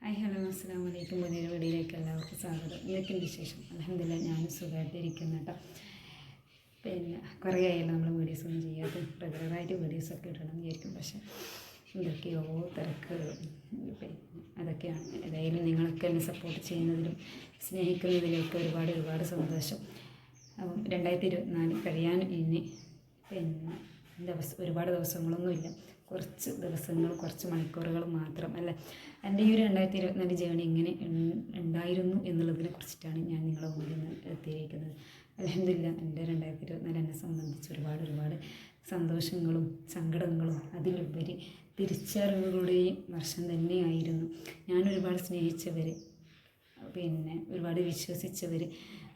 Hi hello അസ്സലാമു അലൈക്കും. പുതിയൊരു വീഡിയോയിലേക്ക് എല്ലാവർക്കും സ്വാഗതം. ഇതൊക്കെയുണ്ട് വിശേഷം. അൽഹംദുലില്ലാ ഞാനും സുഖമായിട്ടിരിക്കുന്നു കേട്ടോ. പിന്നെ കുറേ ആയാലും നമ്മൾ വീഡിയോസൊന്നും ചെയ്യാതെ റെഗുലറായിട്ട് വീഡിയോസൊക്കെ ഇടണം വിചാരിക്കും. പക്ഷേ എന്തൊക്കെയോ തിരക്കുകൾ പിന്നെ അതൊക്കെയാണ്. ഏതായാലും നിങ്ങളൊക്കെ എന്നെ സപ്പോർട്ട് ചെയ്യുന്നതിലും സ്നേഹിക്കുന്നതിലൊക്കെ ഒരുപാട് സന്തോഷം. അപ്പം 2024 കഴിയാൻ ഇനി പിന്നെ ഒരുപാട് ദിവസങ്ങളൊന്നുമില്ല, കുറച്ച് ദിവസങ്ങൾ, കുറച്ച് മണിക്കൂറുകൾ മാത്രം അല്ല. എൻ്റെ ഈ ഒരു 2024 ജേണി എങ്ങനെ ഉണ്ടായിരുന്നു എന്നുള്ളതിനെ കുറിച്ചിട്ടാണ് ഞാൻ നിങ്ങളുടെ മുന്നിൽ നിന്ന് എത്തിയിരിക്കുന്നത്. അൽഹംദുലില്ലാ എൻ്റെ 2024 എന്നെ സംബന്ധിച്ച് ഒരുപാട് സന്തോഷങ്ങളും സങ്കടങ്ങളും അതിലുപരി തിരിച്ചറിവുകളുടെയും വർഷം തന്നെയായിരുന്നു. ഞാൻ ഒരുപാട് സ്നേഹിച്ചവർ, പിന്നെ ഒരുപാട് വിശ്വസിച്ചവർ,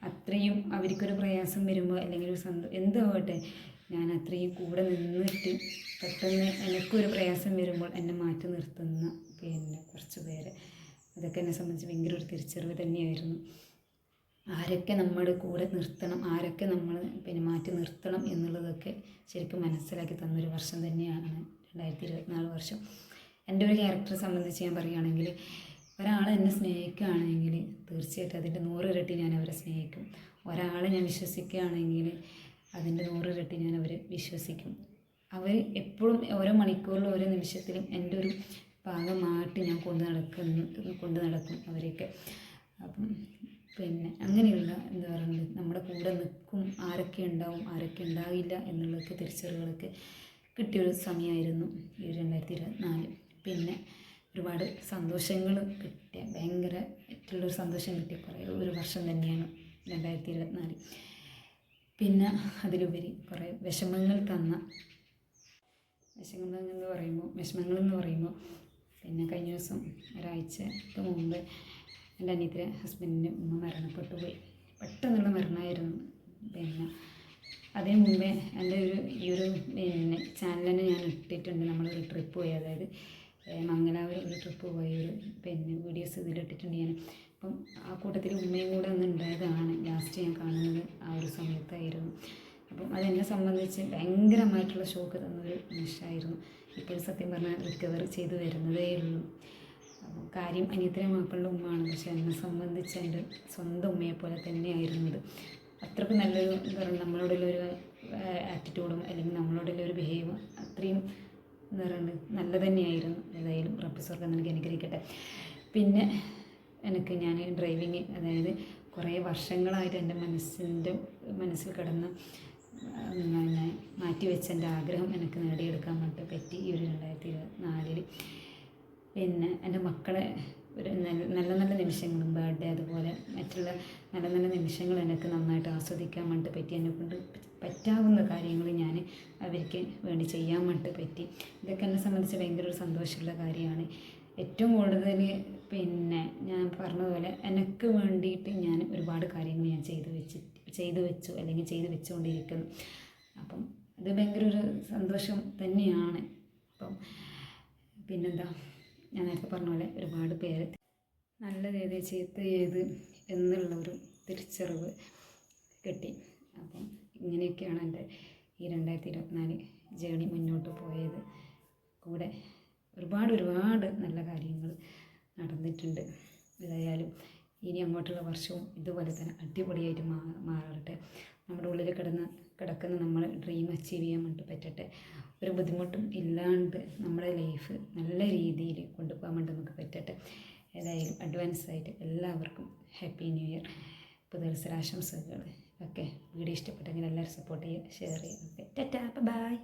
അത്രയും അവർക്കൊരു പ്രയാസം വരുമ്പോൾ അല്ലെങ്കിൽ ഒരു എന്താവട്ടെ, ഞാൻ അത്രയും കൂടെ നിന്നിട്ട് പെട്ടെന്ന് എനിക്കൊരു പ്രയാസം വരുമ്പോൾ എന്നെ മാറ്റി നിർത്തുന്ന പിന്നെ കുറച്ച് പേര്, അതൊക്കെ എന്നെ സംബന്ധിച്ച് ഭയങ്കര ഒരു തിരിച്ചറിവ് തന്നെയായിരുന്നു. ആരൊക്കെ നമ്മുടെ കൂടെ നിർത്തണം, ആരൊക്കെ നമ്മൾ പിന്നെ മാറ്റി നിർത്തണം എന്നുള്ളതൊക്കെ ശരിക്കും മനസ്സിലാക്കി തന്നൊരു വർഷം തന്നെയാണ് 2024 വർഷം. എൻ്റെ ഒരു ക്യാരക്ടറെ സംബന്ധിച്ച് ഞാൻ പറയുകയാണെങ്കിൽ, ഒരാളെ എന്നെ സ്നേഹിക്കുകയാണെങ്കിൽ തീർച്ചയായിട്ടും അതിൻ്റെ 100 ഇരട്ടി ഞാൻ അവരെ സ്നേഹിക്കും. ഒരാളെ ഞാൻ വിശ്വസിക്കുകയാണെങ്കിൽ അതിൻ്റെ 100 ഇരട്ടി ഞാൻ അവരെ വിശ്വസിക്കും. അവർ എപ്പോഴും ഓരോ മണിക്കൂറിലും ഓരോ നിമിഷത്തിലും എൻ്റെ ഒരു ഭാഗമായിട്ട് ഞാൻ കൊണ്ട് നടക്കും അവരെയൊക്കെ. അപ്പം പിന്നെ അങ്ങനെയുള്ള എന്താ പറയുന്നത്, നമ്മുടെ കൂടെ നിൽക്കും, ആരൊക്കെ ഉണ്ടാവും ആരൊക്കെ ഉണ്ടാകില്ല എന്നുള്ളതൊക്കെ തിരിച്ചറിവുകളൊക്കെ കിട്ടിയൊരു സമയമായിരുന്നു ഈ 2024. പിന്നെ ഒരുപാട് സന്തോഷങ്ങൾ കിട്ടിയ, ഭയങ്കരമായിട്ടുള്ളൊരു സന്തോഷം കിട്ടിയ ഒരു വർഷം തന്നെയാണ് 2024. പിന്നെ അതിലുപരി കുറേ വിഷമങ്ങളെന്ന് പറയുമ്പോൾ പിന്നെ കഴിഞ്ഞ ദിവസം ഒരാഴ്ചക്ക് മുമ്പ് എൻ്റെ അനിയത്തിയുടെ ഹസ്ബൻഡിൻ്റെ ഉമ്മ മരണപ്പെട്ടു പോയി. പെട്ടെന്നുള്ള മരണമായിരുന്നു. പിന്നെ അതിന് മുമ്പേ എൻ്റെ ഈ ഒരു പിന്നെ ചാനൽ തന്നെ ഞാൻ ഇട്ടിട്ടുണ്ട്. നമ്മളൊരു ട്രിപ്പ് പോയി, അതായത് മംഗലാപുരം ഒരു ട്രിപ്പ് പോയി ഒരു പിന്നെ വീഡിയോസ് ഇതിലിട്ടിട്ടുണ്ട് ഞാൻ. അപ്പം ആ കൂട്ടത്തിൽ ഉമ്മയും കൂടെ ഒന്ന് ഉണ്ടായതാണ് ലാസ്റ്റ് ഞാൻ കാണുന്നത് ആ ഒരു സമയത്തായിരുന്നു. അപ്പം അതെന്നെ സംബന്ധിച്ച് ഭയങ്കരമായിട്ടുള്ള ഷോക്ക് തന്നൊരു നിമിഷമായിരുന്നു. ഇപ്പോൾ സത്യം പറഞ്ഞാൽ റിക്കവർ ചെയ്ത് വരുന്നതേ ഉള്ളൂ. അപ്പം കാര്യം അനിയത്തിൻ്റെ മാപ്പിളുടെ ഉമ്മയാണ്, പക്ഷേ എന്നെ സംബന്ധിച്ച് എൻ്റെ സ്വന്തം ഉമ്മയെപ്പോലെ തന്നെയായിരുന്നു അത്. അത്രയ്ക്ക് നല്ലൊരു എന്താ പറയുക, നമ്മളോടുള്ളൊരു ആറ്റിറ്റ്യൂഡും അല്ലെങ്കിൽ നമ്മളോടുള്ളൊരു ബിഹേവും അത്രയും എന്താ പറയുന്നത് നല്ല തന്നെയായിരുന്നു. ഏതായാലും റബ്ബ് സ്വർഗ്ഗം എനിക്ക് അനുഗ്രഹിക്കട്ടെ. പിന്നെ ഞാൻ ഡ്രൈവിങ്, അതായത് കുറേ വർഷങ്ങളായിട്ട് എൻ്റെ മനസ്സിൽ കിടന്ന് ഞാൻ മാറ്റിവെച്ച എൻ്റെ ആഗ്രഹം എനിക്ക് നേടിയെടുക്കാൻ വേണ്ടി പറ്റി ഈ ഒരു 2024. പിന്നെ എൻ്റെ മക്കളെ ഒരു നല്ല നിമിഷങ്ങളും ബർത്ത്ഡേ അതുപോലെ മറ്റുള്ള നല്ല നിമിഷങ്ങൾ എനിക്ക് നന്നായിട്ട് ആസ്വദിക്കാൻ വേണ്ടി പറ്റി. എന്നെക്കൊണ്ട് പറ്റാവുന്ന കാര്യങ്ങൾ ഞാൻ അവർക്ക് വേണ്ടി ചെയ്യാൻ വേണ്ടി പറ്റി. ഇതൊക്കെ എന്നെ സംബന്ധിച്ച് ഭയങ്കര ഒരു സന്തോഷമുള്ള കാര്യമാണ്. ഏറ്റവും കൂടുതൽ പിന്നെ ഞാൻ പറഞ്ഞതുപോലെ എനിക്ക് വേണ്ടിയിട്ട് ഞാൻ ഒരുപാട് കാര്യങ്ങൾ ഞാൻ ചെയ്തു വെച്ചു അല്ലെങ്കിൽ ചെയ്തു വെച്ചുകൊണ്ടിരിക്കുന്നു. അപ്പം അത് ഭയങ്കര ഒരു സന്തോഷം തന്നെയാണ്. അപ്പം പിന്നെന്താ, ഞാൻ നേരത്തെ പറഞ്ഞ പോലെ ഒരുപാട് പേര് നല്ലത് ഏത് ചീത്ത ഏത് എന്നുള്ളൊരു തിരിച്ചറിവ് കിട്ടി. അപ്പം ഇങ്ങനെയൊക്കെയാണ് എൻ്റെ ഈ 2024 ജേണി മുന്നോട്ട് പോയത്. കൂടെ ഒരുപാട് നല്ല കാര്യങ്ങൾ നടന്നിട്ടുണ്ട്. ഏതായാലും ഇനി അങ്ങോട്ടുള്ള വർഷവും ഇതുപോലെ തന്നെ അടിപൊളിയായിട്ട് മാറട്ടെ. നമ്മുടെ ഉള്ളിൽ കിടക്കുന്ന നമ്മൾ ഡ്രീം അച്ചീവ് ചെയ്യാൻ വേണ്ടി പറ്റട്ടെ. ഒരു ബുദ്ധിമുട്ടും ഇല്ലാണ്ട് നമ്മുടെ ലൈഫ് നല്ല രീതിയിൽ കൊണ്ടുപോകാൻ വേണ്ടി നമുക്ക് പറ്റട്ടെ. ഏതായാലും അഡ്വാൻസായിട്ട് എല്ലാവർക്കും ഹാപ്പി ന്യൂ ഇയർ, പുതുവത്സരാശംസകൾ. ഓക്കെ, വീഡിയോ ഇഷ്ടപ്പെട്ടെങ്കിൽ എല്ലാവരും സപ്പോർട്ട് ചെയ്യുക, ഷെയർ ചെയ്യുക. Okay, tata, by.